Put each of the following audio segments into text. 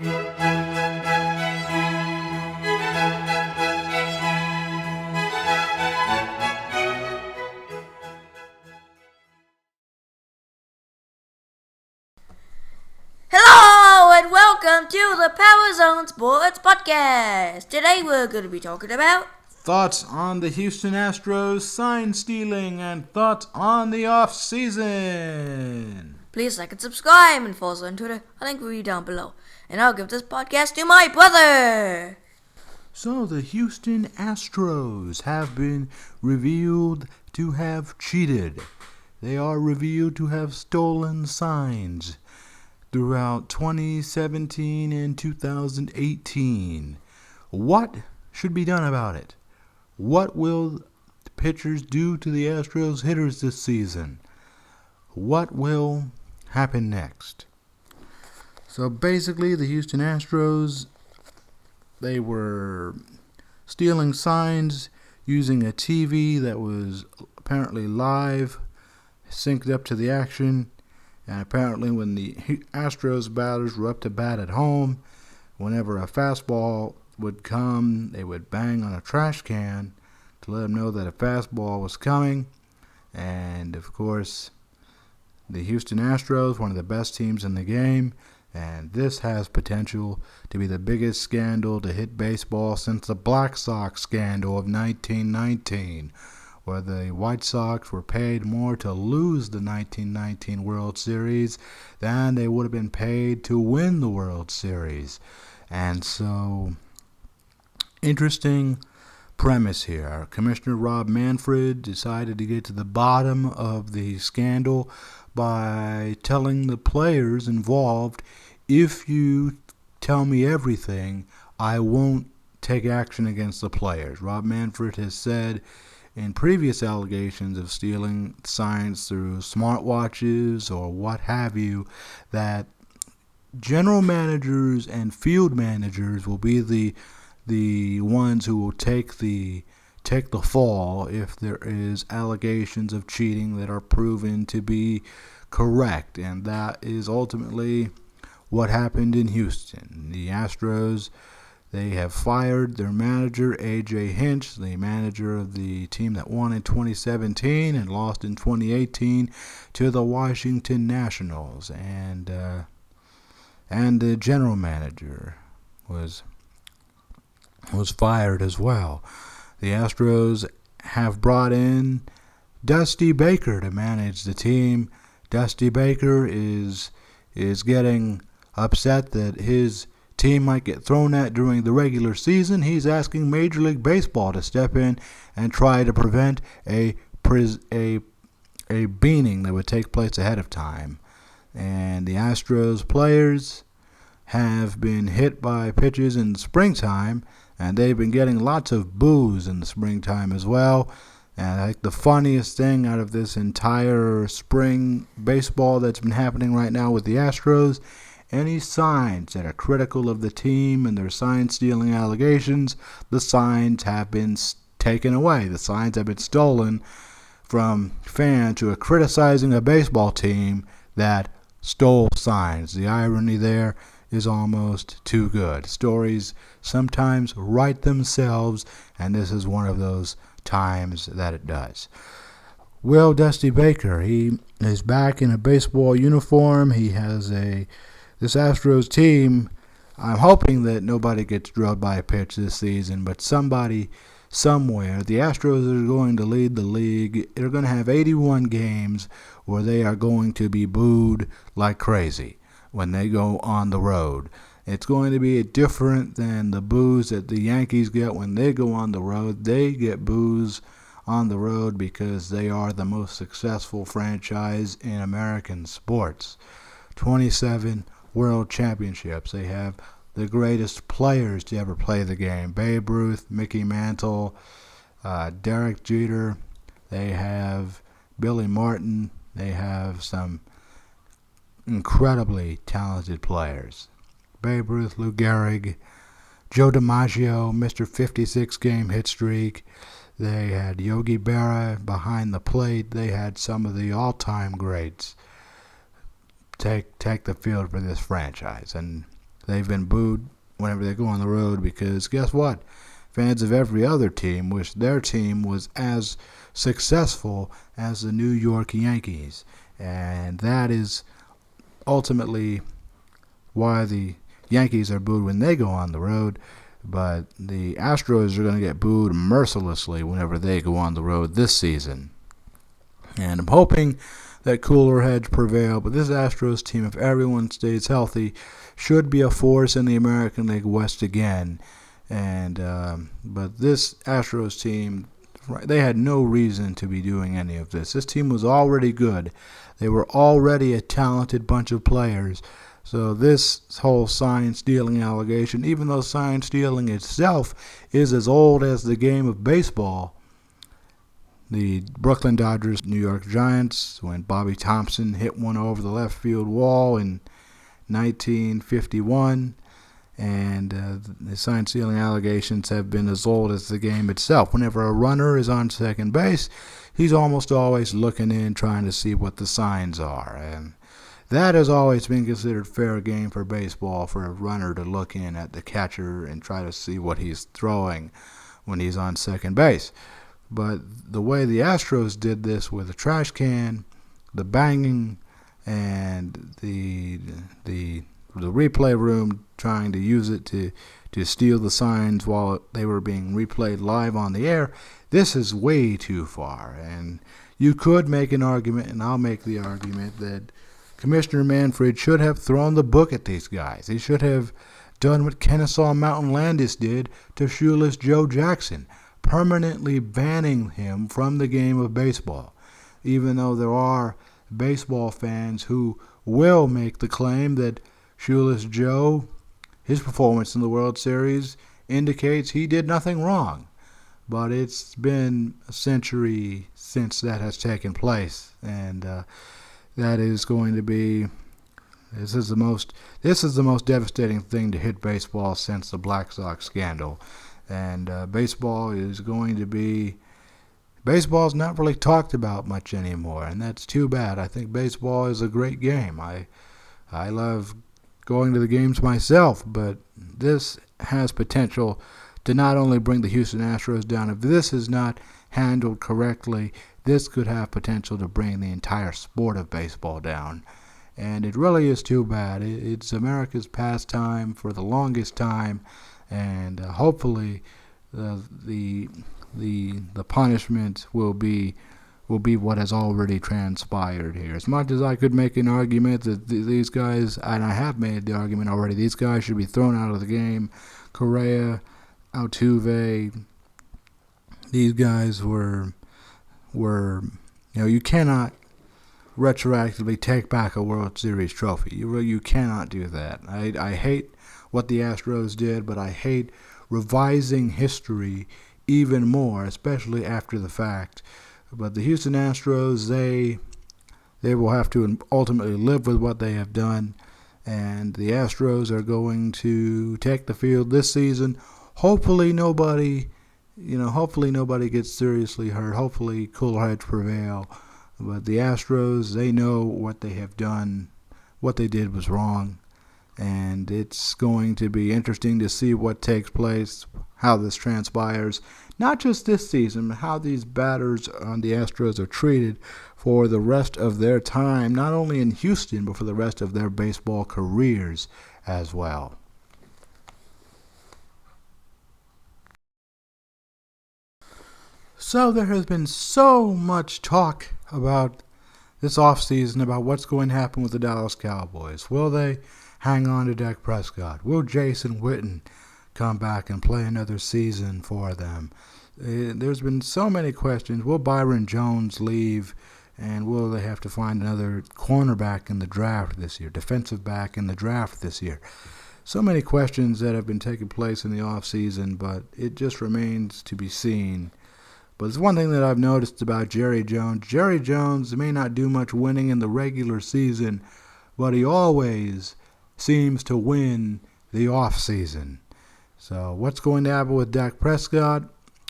Hello and welcome to the Power Zone Sports Podcast. Today we're going to be talking about thoughts on the Houston Astros sign stealing and thoughts on the offseason. Please like and subscribe and follow us on Twitter. I'll link for you down below. And I'll give this podcast to my brother. So the Houston Astros have been revealed to have cheated. They are revealed to have stolen signs throughout 2017 and 2018. What should be done about it? What will the pitchers do to the Astros hitters this season? What will happen next? So basically, the Houston Astros, they were stealing signs using a TV that was apparently live, synced up to the action. And apparently when the Astros batters were up to bat at home, whenever a fastball would come, they would bang on a trash can to let them know that a fastball was coming. And, of course, the Houston Astros, one of the best teams in the game, and this has potential to be the biggest scandal to hit baseball since the Black Sox scandal of 1919. Where the White Sox were paid more to lose the 1919 World Series than they would have been paid to win the World Series. And so, interesting premise here. Commissioner Rob Manfred decided to get to the bottom of the scandal by telling the players involved, if you tell me everything, I won't take action against the players. Rob Manfred has said in previous allegations of stealing signs through smartwatches or what have you, that general managers and field managers will be the ones who will take the fall if there is allegations of cheating that are proven to be correct. And that is ultimately what happened in Houston. The Astros, they have fired their manager, A.J. Hinch, the manager of the team that won in 2017 and lost in 2018 to the Washington Nationals. And the general manager was fired as well. The Astros have brought in Dusty Baker to manage the team. Dusty Baker is getting upset that his team might get thrown at during the regular season. He's asking Major League Baseball to step in and try to prevent a beating that would take place ahead of time. And the Astros players have been hit by pitches in the springtime, and they've been getting lots of boos in the springtime as well. And I think the funniest thing out of this entire spring baseball that's been happening right now with the Astros, any signs that are critical of the team and their sign-stealing allegations, the signs have been taken away. The signs have been stolen from fans who are criticizing a baseball team that stole signs. The irony there is almost too good. Stories sometimes write themselves, and this is one of those times that it does. Will Dusty Baker, he is back in a baseball uniform. He has this Astros team. I'm hoping that nobody gets drilled by a pitch this season, but somebody somewhere, the Astros are going to lead the league. They're going to have 81 games where they are going to be booed like crazy when they go on the road. It's going to be different than the boos that the Yankees get when they go on the road. They get boos on the road because they are the most successful franchise in American sports. 27 world championships. They have the greatest players to ever play the game. Babe Ruth, Mickey Mantle, Derek Jeter. They have Billy Martin. They have some incredibly talented players. Babe Ruth, Lou Gehrig, Joe DiMaggio, Mr. 56-game hit streak. They had Yogi Berra behind the plate. They had some of the all-time greats take the field for this franchise. And They've been booed whenever they go on the road because guess what? Fans of every other team wish their team was as successful as the New York Yankees. And that is ultimately why the Yankees are booed when they go on the road. But the Astros are going to get booed mercilessly whenever they go on the road this season. And I'm hoping that cooler heads prevail. But this Astros team, if everyone stays healthy, should be a force in the American League West again. And but this Astros team, they had no reason to be doing any of this. This team was already good. They were already a talented bunch of players. So this whole sign-stealing allegation, even though sign-stealing itself is as old as the game of baseball, the Brooklyn Dodgers, New York Giants, when Bobby Thompson hit one over the left field wall in 1951, and the sign-stealing allegations have been as old as the game itself. Whenever a runner is on second base, he's almost always looking in, trying to see what the signs are. And that has always been considered fair game for baseball, for a runner to look in at the catcher and try to see what he's throwing when he's on second base. But the way the Astros did this with the trash can, the banging, and the replay room trying to use it to steal the signs while they were being replayed live on the air, this is way too far. And you could make an argument, and I'll make the argument, that Commissioner Manfred should have thrown the book at these guys. He should have done what Kennesaw Mountain Landis did to shoeless Joe Jackson, permanently banning him from the game of baseball. Even though there are baseball fans who will make the claim that shoeless Joe, his performance in the World Series indicates he did nothing wrong. But it's been a century since that has taken place, and that is going to be, this is the most devastating thing to hit baseball since the Black Sox scandal. And baseball's not really talked about much anymore, and that's too bad. I think baseball is a great game. I love going to the games myself, but this has potential to not only bring the Houston Astros down. If this is not handled correctly, this could have potential to bring the entire sport of baseball down. And it really is too bad. It's America's pastime for the longest time, and hopefully the punishment will be what has already transpired here. As much as I could make an argument that these guys, and I have made the argument already, these guys should be thrown out of the game. Correa, Altuve, these guys were you cannot retroactively take back a World Series trophy. You cannot do that. I hate what the Astros did, but I hate revising history even more, especially after the fact. But the Houston Astros, they will have to ultimately live with what they have done, and the Astros are going to take the field this season. Hopefully nobody gets seriously hurt. Hopefully cooler heads prevail. But the Astros, they know what they have done. What they did was wrong. And it's going to be interesting to see what takes place, how this transpires. Not just this season, but how these batters on the Astros are treated for the rest of their time, not only in Houston, but for the rest of their baseball careers as well. So there has been so much talk about this offseason about what's going to happen with the Dallas Cowboys. Will they hang on to Dak Prescott? Will Jason Witten come back and play another season for them? There's been so many questions. Will Byron Jones leave? And will they have to find another cornerback in the draft this year, defensive back in the draft this year? So many questions that have been taking place in the offseason, but it just remains to be seen. But there's one thing that I've noticed about Jerry Jones. Jerry Jones may not do much winning in the regular season, but he always seems to win the offseason. So what's going to happen with Dak Prescott?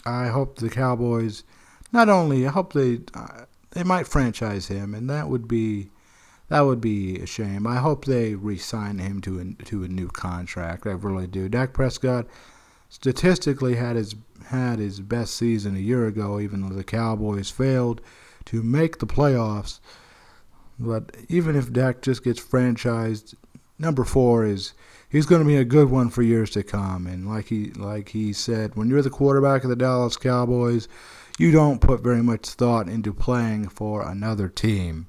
I hope the Cowboys, I hope they might franchise him, and that would be That would be a shame. I hope they re-sign him to a new contract. I really do. Dak Prescott statistically had his best season a year ago, even though the Cowboys failed to make the playoffs. But even if Dak just gets franchised, number 4 he's going to be a good one for years to come. And like he said, when you're the quarterback of the Dallas Cowboys, you don't put very much thought into playing for another team.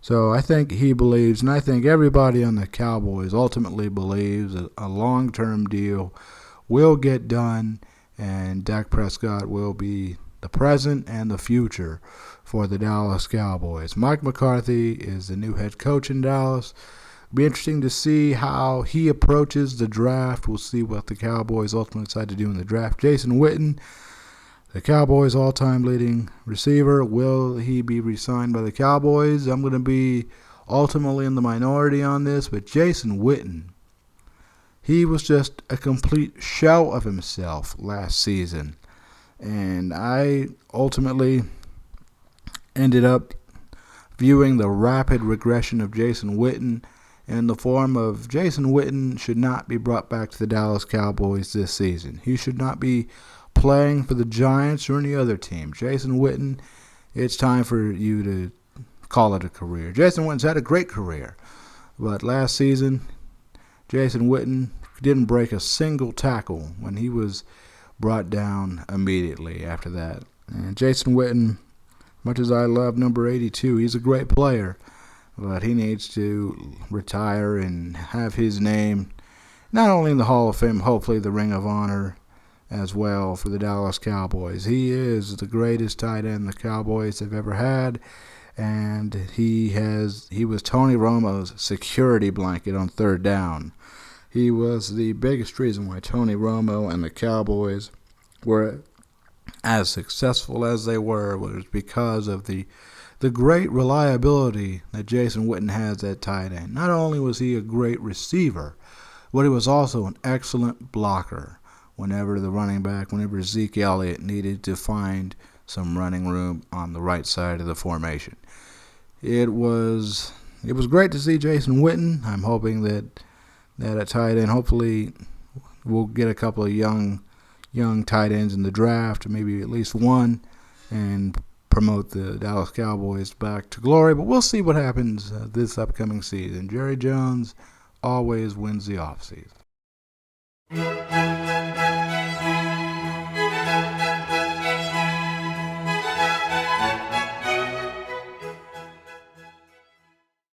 So I think he believes, and I think everybody on the Cowboys ultimately believes that a long-term deal will get done, and Dak Prescott will be the present and the future for the Dallas Cowboys. Mike McCarthy is the new head coach in Dallas. It'll be interesting to see how he approaches the draft. We'll see what the Cowboys ultimately decide to do in the draft. Jason Witten, the Cowboys' all-time leading receiver, will he be re-signed by the Cowboys? I'm going to be ultimately in the minority on this, but Jason Witten, he was just a complete shell of himself last season. And I ultimately ended up viewing the rapid regression of Jason Witten in the form of Jason Witten should not be brought back to the Dallas Cowboys this season. He should not be playing for the Giants or any other team. Jason Witten, it's time for you to call it a career. Jason Witten's had a great career, but last season, Jason Witten didn't break a single tackle when he was brought down immediately after that. And Jason Witten, much as I love number 82, he's a great player, but he needs to retire and have his name not only in the Hall of Fame, hopefully the Ring of Honor as well for the Dallas Cowboys. He is the greatest tight end the Cowboys have ever had, and he was Tony Romo's security blanket on third down. He was the biggest reason why Tony Romo and the Cowboys were as successful as they were, was because of the great reliability that Jason Witten has at tight end. Not only was he a great receiver, but he was also an excellent blocker whenever Zeke Elliott needed to find some running room on the right side of the formation. It was great to see Jason Witten. I'm hoping that at tight end, hopefully we'll get a couple of young tight ends in the draft, maybe at least one, and promote the Dallas Cowboys back to glory. But we'll see what happens this upcoming season. Jerry Jones always wins the offseason.